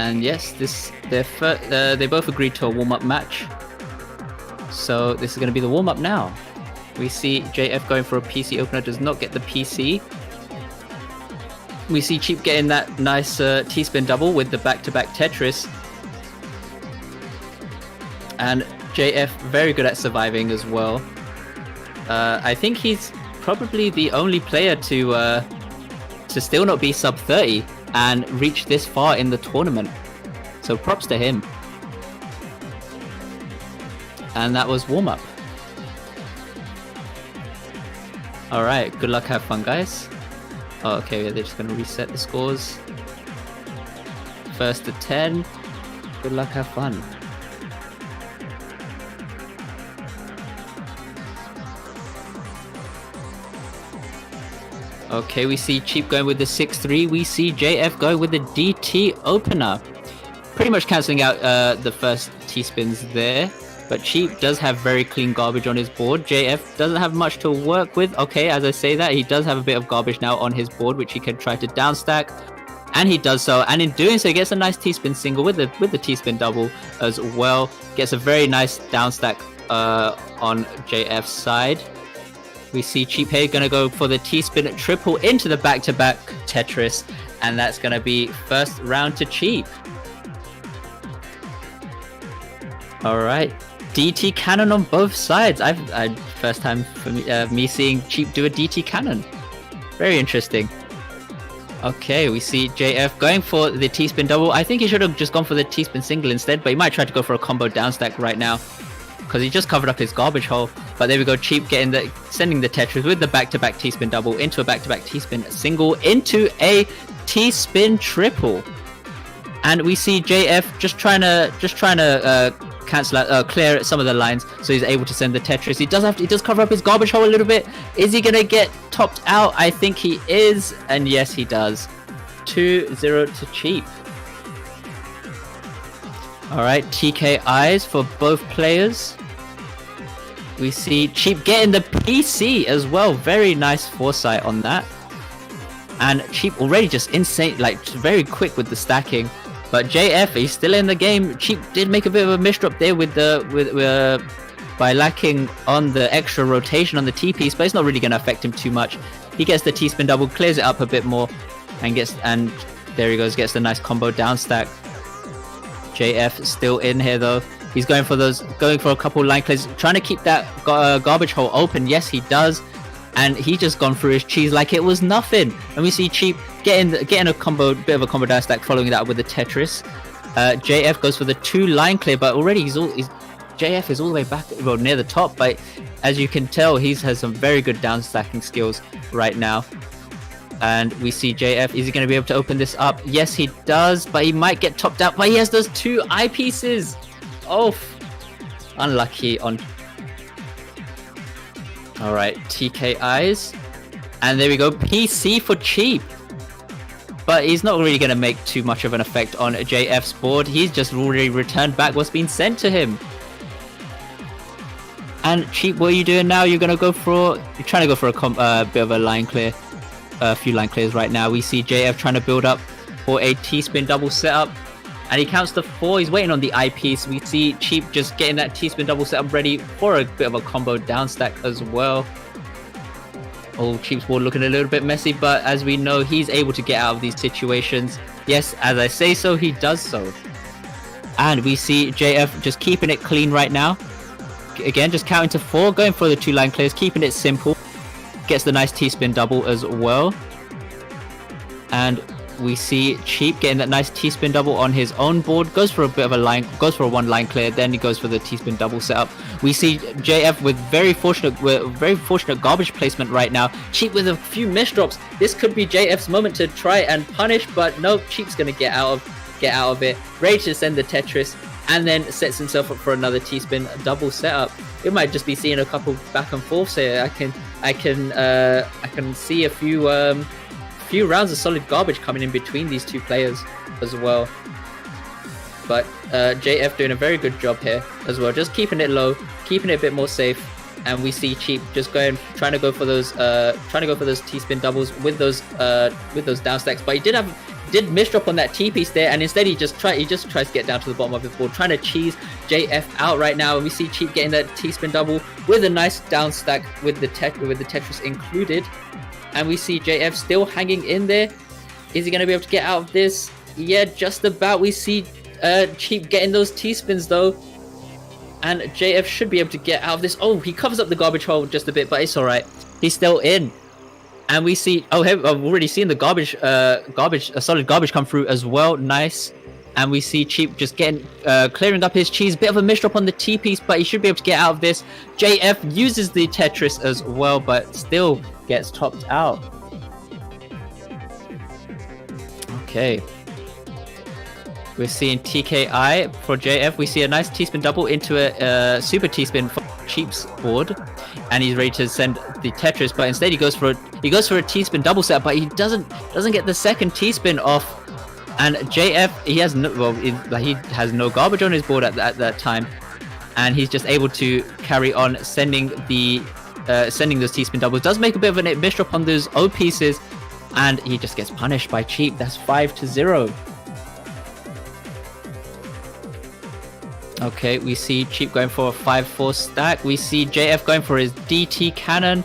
And yes, they both agreed to a warm-up match. So this is going to be the warm-up now. We see JF going for a PC opener, does not get the PC. We see Cheep getting that nice T-spin double with the back-to-back Tetris. And JF very good at surviving as well. I think he's probably the only player to still not be sub 30 and reach this far in the tournament. So props to him. And that was warm-up. Alright, good luck, have fun, guys. Oh, okay, they're just gonna reset the scores. First to 10. Good luck, have fun. Okay, we see Cheep going with the 6-3. We see JF going with the DT opener. Pretty much cancelling out the first T-spins there. But Cheep does have very clean garbage on his board. JF doesn't have much to work with. Okay, as I say that, he does have a bit of garbage now on his board, which he can try to downstack. And he does so. And in doing so, he gets a nice T-spin single with the T-spin double as well. Gets a very nice downstack on JF's side. We see Cheep here going to go for the T-spin triple into the back-to-back Tetris. And that's going to be first round to Cheep. Alright. DT cannon on both sides. First time for me seeing Cheep do a DT cannon. Very interesting. Okay, we see JF going for the T-spin double. I think he should have just gone for the T-spin single instead, but he might try to go for a combo downstack right now because he just covered up his garbage hole. But there we go, Cheep sending the Tetris with the back-to-back T-spin double into a back-to-back T-spin single into a T-spin triple. And we see JF just trying to cancel out, clear some of the lines, so he's able to send the Tetris. He does cover up his garbage hole a little bit. Is he gonna get topped out? I think he is, and yes, he does. 2-0 to Cheep. All right, TKIs for both players. We see Cheep getting the PC as well. Very nice foresight on that. And Cheep already just insane, like very quick with the stacking. But JF, he's still in the game. Cheep did make a bit of a misdrop there by lacking on the extra rotation on the T piece, but it's not really going to affect him too much. He gets the T-spin double, clears it up a bit more, and there he goes, gets the nice combo down stack. JF still in here though. He's going for a couple line clears, trying to keep that garbage hole open. Yes, he does. And he just gone through his cheese like it was nothing. And we see Cheep getting a bit of a combo down stack, following that up with the Tetris. JF goes for the 2 line clear, but already JF is all the way back, well, near the top. But as you can tell, he has some very good down stacking skills right now. And we see JF, is he going to be able to open this up? Yes, he does, but he might get topped out. But he has those 2 eyepieces. Oh, unlucky on. Alright, TKIs. And there we go, PC for Cheep. But he's not really going to make too much of an effect on JF's board. He's just already returned back what's been sent to him. And Cheep, what are you doing now? You're trying to go for a bit of a line clear. A few line clears right now. We see JF trying to build up for a T-spin double setup. And he counts to 4. He's waiting on the eyepiece. We see Cheep just getting that T-spin double setup ready for a bit of a combo down stack as well. Oh, Cheep's board looking a little bit messy, but as we know, he's able to get out of these situations. Yes, as I say so, he does so. And we see JF just keeping it clean right now. Again, just counting to 4, going for the 2 line clears, keeping it simple. Gets the nice T-spin double as well. And we see Cheep getting that nice T-spin double on his own board. Goes for a 1 line clear, then he goes for the T-spin double setup. We see JF with very fortunate garbage placement right now. Cheep with a few misdrops. This could be JF's moment to try and punish, but no, Cheep's gonna get out of it. Ready to send the Tetris, and then sets himself up for another T-spin double setup. We might just be seeing a couple back and forths here. I can see a few rounds of solid garbage coming in between these 2 players as well. But JF doing a very good job here as well, just keeping it low, keeping it a bit more safe. And we see Cheep just trying to go for those T-spin doubles with those down stacks. But he did have did misdrop on that T piece there, and instead he just tries to get down to the bottom of his board, trying to cheese JF out right now. And we see Cheep getting that T-spin double with a nice down stack with the Tetris included. And we see JF still hanging in there. Is he going to be able to get out of this? Yeah, just about. We see Cheep getting those T-spins though. And JF should be able to get out of this. Oh, he covers up the garbage hole just a bit, but it's alright. He's still in. And we see, oh, I've already seen the solid garbage come through as well. Nice. And we see Cheep just getting, clearing up his cheese. Bit of a misdrop on the T piece, but he should be able to get out of this. JF uses the Tetris as well, but still gets topped out. Okay. We're seeing TKI for JF. We see a nice T-spin double into a super T-spin for Cheep's board, and he's ready to send the Tetris. But instead, he goes for a T-spin double set, but he doesn't get the second T-spin off. And JF, he has no garbage on his board at that time, and he's just able to carry on sending those T-spin doubles. Does make a bit of a misdrop on those O pieces, and he just gets punished by Cheep. That's 5-0. Okay, we see Cheep going for a 5-4 stack. We see JF going for his DT cannon.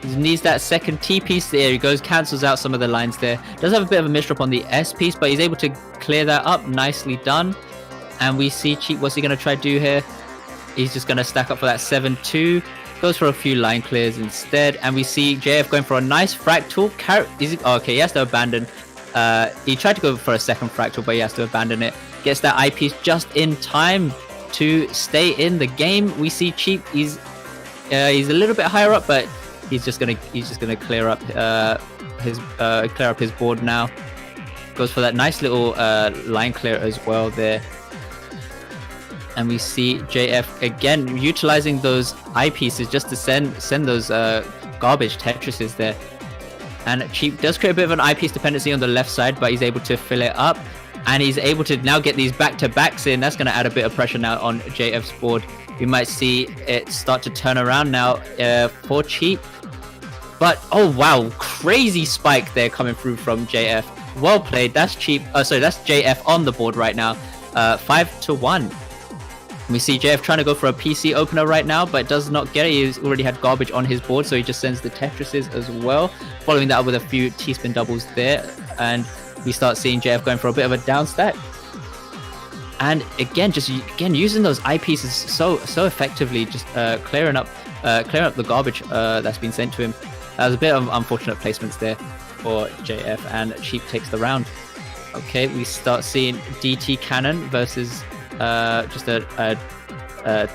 He needs that second T piece. There he goes, cancels out some of the lines there. Does have a bit of a misdrop on the S piece, but he's able to clear that up. Nicely done. And we see Cheep, what's he going to try to do here? He's just going to stack up for that 7-2. Goes for a few line clears instead. And we see JF going for a nice fractal. Okay, he has to abandon. He tried to go for a second fractal, but he has to abandon it. Gets that I piece just in time to stay in the game. We see Cheep, he's a little bit higher up, but he's just gonna clear up his board now. Goes for that nice little line clear as well there. And we see JF again utilizing those eye pieces just to send those garbage Tetrises there. And Cheep does create a bit of an eye piece dependency on the left side, but he's able to fill it up. And he's able to now get these back-to-backs in. That's going to add a bit of pressure now on JF's board. We might see it start to turn around now for Cheep. But, oh wow, crazy spike there coming through from JF. Well played. That's Cheep. Sorry, that's JF on the board right now. 5-1. We see JF trying to go for a PC opener right now, but does not get it. He's already had garbage on his board, so he just sends the Tetrises as well. Following that up with a few T-spin doubles there. And we start seeing JF going for a bit of a down stack. And again, using those eyepieces so effectively, just clearing up the garbage that's been sent to him. That was a bit of unfortunate placements there for JF, and Cheep takes the round. Okay, we start seeing DT cannon versus just a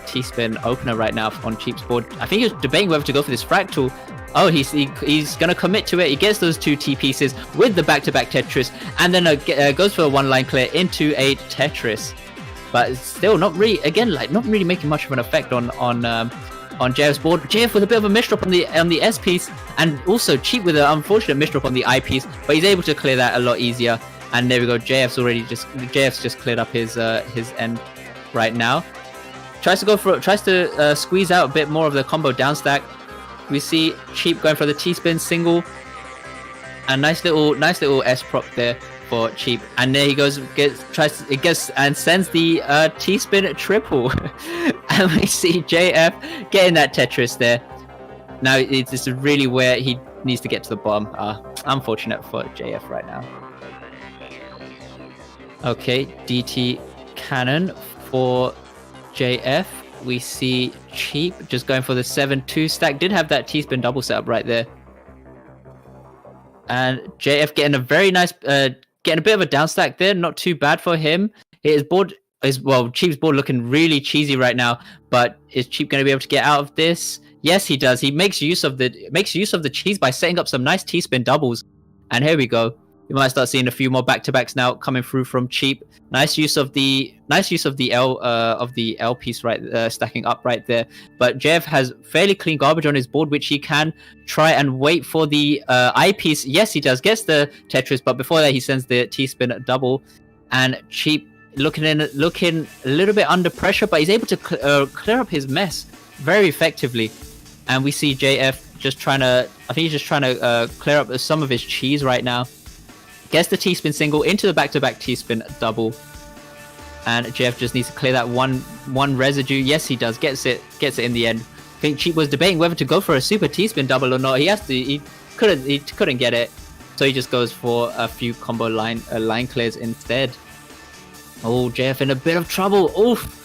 T-spin opener right now on Cheep's board. I think he was debating whether to go for this fractal. Oh, he's gonna commit to it. He gets those two T pieces with the back-to-back Tetris, and then goes for a one-line clear into a Tetris. But still not really making much of an effect on JF's board. JF with a bit of a misdrop on the S piece, and also Cheep with an unfortunate misdrop on the I piece, but he's able to clear that a lot easier. And there we go. JF's just cleared up his end right now. Tries to squeeze out a bit more of the combo down stack. We see Cheep going for the T-spin single, a nice little S prop there for Cheep, and there he goes, and sends the T-spin triple. And we see JF getting that Tetris there. Now it's really where he needs to get to the bottom. Unfortunate for JF right now. Okay, DT cannon for JF. We see Cheep just going for the 7-2 stack. Did have that T-spin double setup right there. And JF getting a very nice, getting a bit of a down stack there. Not too bad for him. Cheep's board looking really cheesy right now. But is Cheep going to be able to get out of this? Yes, he does. He makes use of the cheese by setting up some nice T-spin doubles. And here we go. We might start seeing a few more back-to-backs now coming through from Cheep. Nice use of the L piece right stacking up right there. But JF has fairly clean garbage on his board, which he can try and wait for the I piece. Yes, he does. Gets the Tetris, but before that he sends the T-spin double. And Cheep looking a little bit under pressure, but he's able to clear up his mess very effectively. And we see JF just trying to clear up some of his cheese right now. Gets the T-spin single into the back-to-back T-spin double. And JF just needs to clear that one residue. Yes, he does. Gets it in the end. I think Cheep was debating whether to go for a super T-spin double or not. He couldn't get it. So he just goes for a few combo line clears instead. Oh, JF in a bit of trouble. Oof.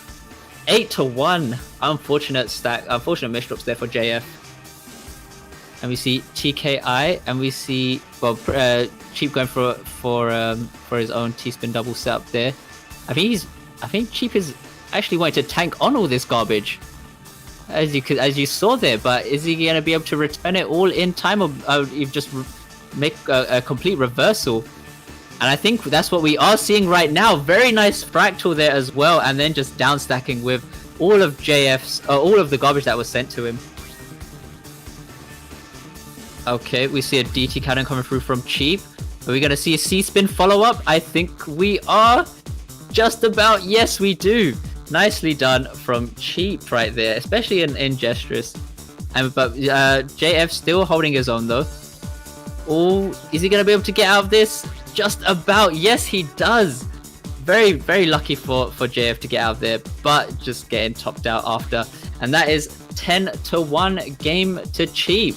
8-1. Unfortunate stack. Unfortunate mesh drops there for JF. And we see TKI, and we see Cheep going for his own T-spin double setup there. I think Cheep is actually wanting to tank on all this garbage, as you saw there. But is he gonna be able to return it all in time, or you just make a complete reversal? And I think that's what we are seeing right now. Very nice fractal there as well, and then just down stacking with all of JF's, all of the garbage that was sent to him. Okay, we see a DT cannon coming through from Cheep. Are we gonna see a C-spin follow-up? I think we are. Just about. Yes, we do. Nicely done from Cheep right there, especially in Jstris. But JF still holding his own though. Oh, is he gonna be able to get out of this? Just about. Yes, he does. Very, very lucky for JF to get out of there, but just getting topped out after. And that is 10-1 game to Cheep.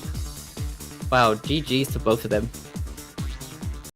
Wow, GG's to both of them.